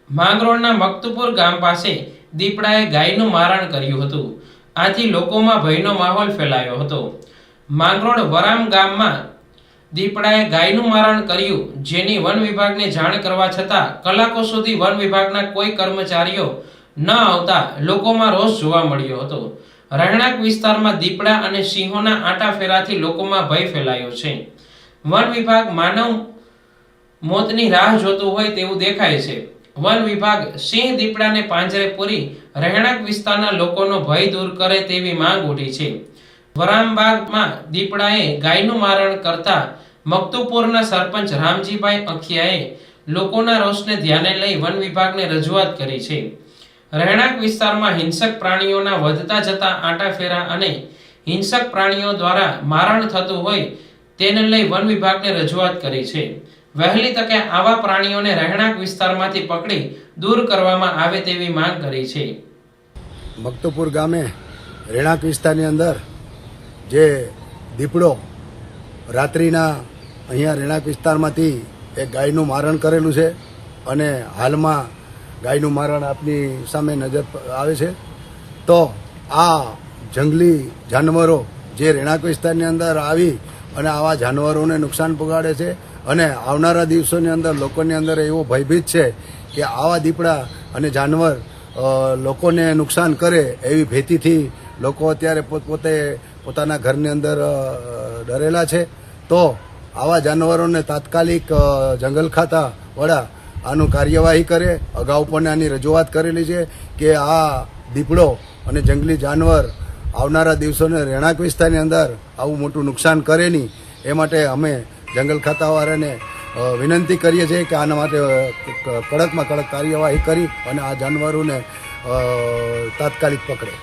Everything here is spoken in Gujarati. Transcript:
માંગરોળના મકતુપુર ગામ પાસે દીપડાએ ગાયનું મારણ કર્યું હતું. આથી લોકોમાં ભયનો માહોલ ફેલાયો હતો. માંગરોળ વરામ ગામમાં દીપડાએ ગાયનું મારણ કર્યું, જેની વન વિભાગને જાણ કરવા છતાં કલાકો સુધી વન વિભાગના કોઈ કર્મચારીઓ ન આવતા લોકોમાં રોષ જોવા મળ્યો હતો. રહેણાંક વિસ્તારમાં દીપડા અને સિંહોના આંટાફેરાથી લોકોમાં ભય ફેલાયો છે. વન વિભાગ માનવ મોતની રાહ જોતું હોય તેવું દેખાય છે. વન વિભાગ સિંહ દીપડાને પાંજરે પૂરી રહેણાંક વિસ્તારના લોકોનો ભય દૂર કરે તેવી માંગ ઉઠી છે. વરામબાગમાં દીપડાએ ગાયનું મારણ કરતા મકતુપુરના સરપંચ રામજીભાઈ અખિયાએ લોકોના રોષને ધ્યાને લઈ વન વિભાગને રજૂઆત કરી છે. રહેણાંક વિસ્તારમાં હિંસક પ્રાણીઓના વધતા જતા આંટાફેરા અને હિંસક પ્રાણીઓ દ્વારા મારણ થતું હોય તેને લઈ વન વિભાગને રજૂઆત કરી છે. વહેલી તકે આવા પ્રાણીઓને રહેણાંક વિસ્તારમાંથી પકડી દૂર કરવામાં આવે તેવી માંગ કરી છે. મકતુપુર ગામે રહેણાંક વિસ્તારની અંદર જે દીપડો રાત્રિના અહીંયા રહેણાંક વિસ્તારમાંથી એક ગાયનું મારણ કરેલું છે અને હાલમાં ગાયનું મારણ આપની સામે નજર આવે છે. તો આ જંગલી જાનવરો જે રહેણાંક વિસ્તારની અંદર આવી અને આવા જાનવરોને નુકસાન પહોંચાડે છે અને આવનારા દિવસોની અંદર લોકોની અંદર એવો ભયભીત છે કે આવા દીપડા અને જાનવર લોકોને નુકસાન કરે એવી ભીતિથી લોકો અત્યારે પોતે પોતાના ઘરની અંદર ડરેલા છે. તો આવા જાનવરોને તાત્કાલિક જંગલ ખાતા વડા આનું કાર્યવાહી કરે. અગાઉ પણ આની રજૂઆત કરેલી છે કે આ દીપડો અને જંગલી જાનવર આવનારા દિવસોને રહેણાંક વિસ્તારની અંદર આવું મોટું નુકસાન કરે નહીં એ માટે અમે જંગલ ખાતાવાળાને વિનંતી કરીએ છીએ કે આના માટે કડકમાં કડક કાર્યવાહી કરી અને આ જાનવરોને તાત્કાલિક પકડે.